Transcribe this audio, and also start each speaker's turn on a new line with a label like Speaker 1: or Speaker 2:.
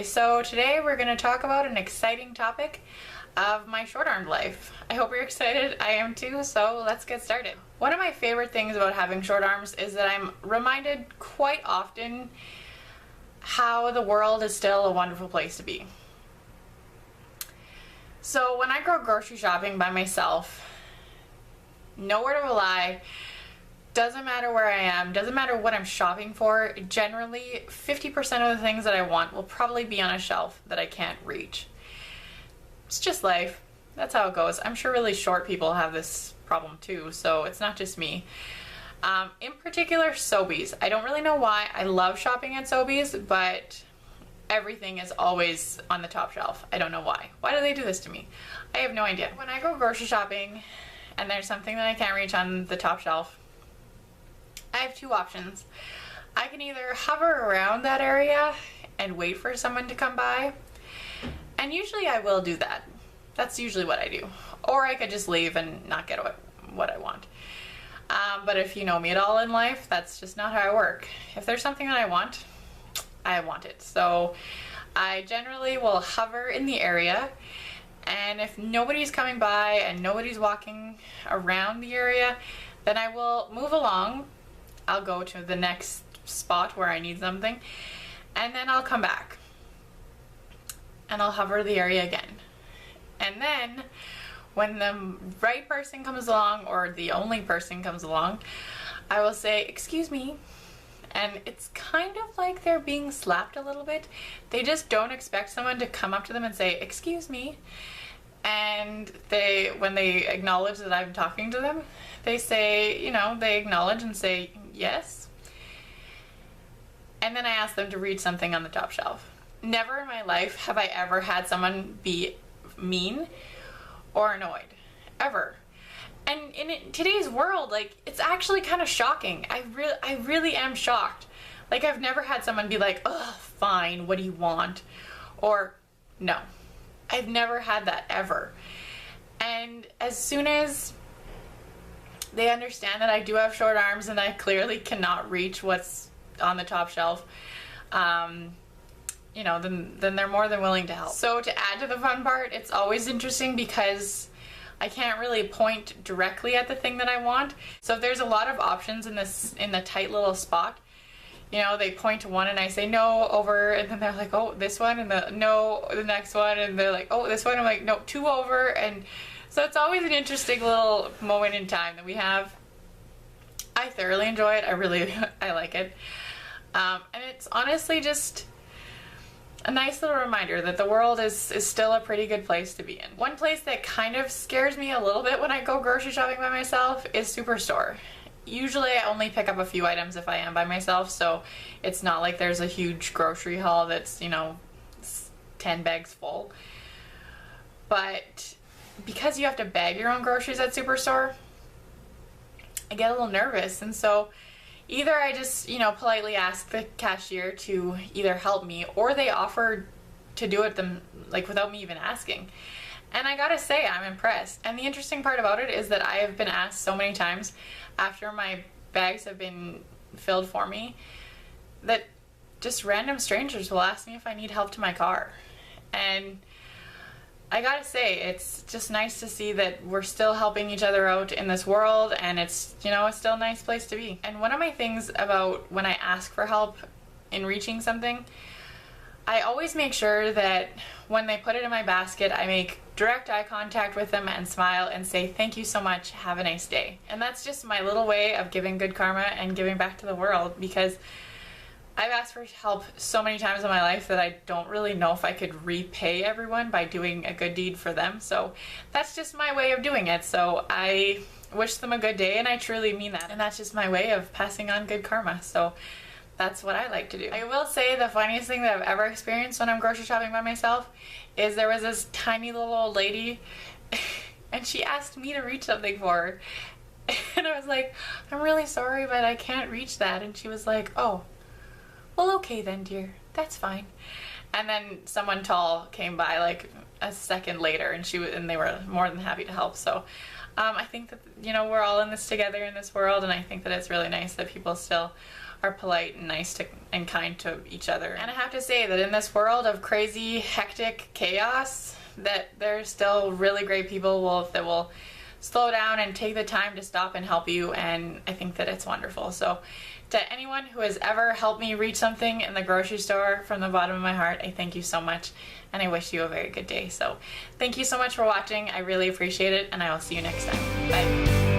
Speaker 1: so today we're going to talk about an exciting topic of my short-armed life. I hope you're excited. I am too, so let's get started. One of my favorite things about having short arms is that I'm reminded quite often how the world is still a wonderful place to be. So when I go grocery shopping by myself, nowhere to lie, doesn't matter where I am, doesn't matter what I'm shopping for, generally 50% of the things that I want will probably be on a shelf that I can't reach. It's just life. That's how it goes. I'm sure really short people have this problem too, so it's not just me. In particular, Sobeys. I don't really know why. I love shopping at Sobeys, but everything is always on the top shelf. I don't know why. Why do they do this to me? I have no idea. When I go grocery shopping and there's something that I can't reach on the top shelf, I have two options. I can either hover around that area and wait for someone to come by, and usually I will do that. That's usually what I do. Or I could just leave and not get what I want. But if you know me at all in life, that's just not how I work. If there's something that I want it. So I generally will hover in the area, and if nobody's coming by and nobody's walking around the area, then I will move along. I'll go to the next spot where I need something, and then I'll come back and I'll hover the area again. And then when the right person comes along, or the only person comes along, I will say, "Excuse me." And it's kind of like they're being slapped a little bit. They just don't expect someone to come up to them and say, "Excuse me." And when they acknowledge that I'm talking to them, they say, they acknowledge and say, "Yes." And then I ask them to read something on the top shelf. Never in my life have I ever had someone be mean or annoyed. Ever. And in today's world, it's actually kind of shocking. I really am shocked. I've never had someone be like, "Ugh, fine, what do you want?" Or, no. I've never had that, ever. And as soon as they understand that I do have short arms and I clearly cannot reach what's on the top shelf, then they're more than willing to help. So to add to the fun part, it's always interesting because I can't really point directly at the thing that I want. So if there's a lot of options in the tight little spot, they point to one and I say, "No, over," and then they're like, "Oh, this one," and the next one, and they're like, "Oh, this one." I'm like, "No, two over." And so it's always an interesting little moment in time that we have. I thoroughly enjoy it. I like it. And it's honestly just a nice little reminder that the world is still a pretty good place to be in. One place that kind of scares me a little bit when I go grocery shopping by myself is Superstore. Usually I only pick up a few items if I am by myself, so it's not like there's a huge grocery haul that's, 10 bags full. But because you have to bag your own groceries at Superstore, I get a little nervous, and so either I just, politely ask the cashier to either help me, or they offer to do it without me even asking. And I gotta say, I'm impressed. And the interesting part about it is that I have been asked so many times after my bags have been filled for me that just random strangers will ask me if I need help to my car. And I gotta say, it's just nice to see that we're still helping each other out in this world, and it's, it's still a nice place to be. And one of my things about when I ask for help in reaching something, I always make sure that when they put it in my basket, I make direct eye contact with them and smile and say, "Thank you so much, have a nice day." And that's just my little way of giving good karma and giving back to the world, because I've asked for help so many times in my life that I don't really know if I could repay everyone by doing a good deed for them. So that's just my way of doing it. So I wish them a good day, and I truly mean that. And that's just my way of passing on good karma. So that's what I like to do. I will say the funniest thing that I've ever experienced when I'm grocery shopping by myself is there was this tiny little old lady and she asked me to reach something for her. And I was like, "I'm really sorry, but I can't reach that." And she was like, "Oh, well, okay then, dear, that's fine." And then someone tall came by a second later, and they were more than happy to help. So I think that we're all in this together in this world, and I think that it's really nice that people still are polite and nice to and kind to each other. And I have to say that in this world of crazy, hectic chaos, that there's still really great people that will slow down and take the time to stop and help you, and I think that it's wonderful. So to anyone who has ever helped me reach something in the grocery store, from the bottom of my heart, I thank you so much, and I wish you a very good day. So thank you so much for watching. I really appreciate it, and I will see you next time. Bye.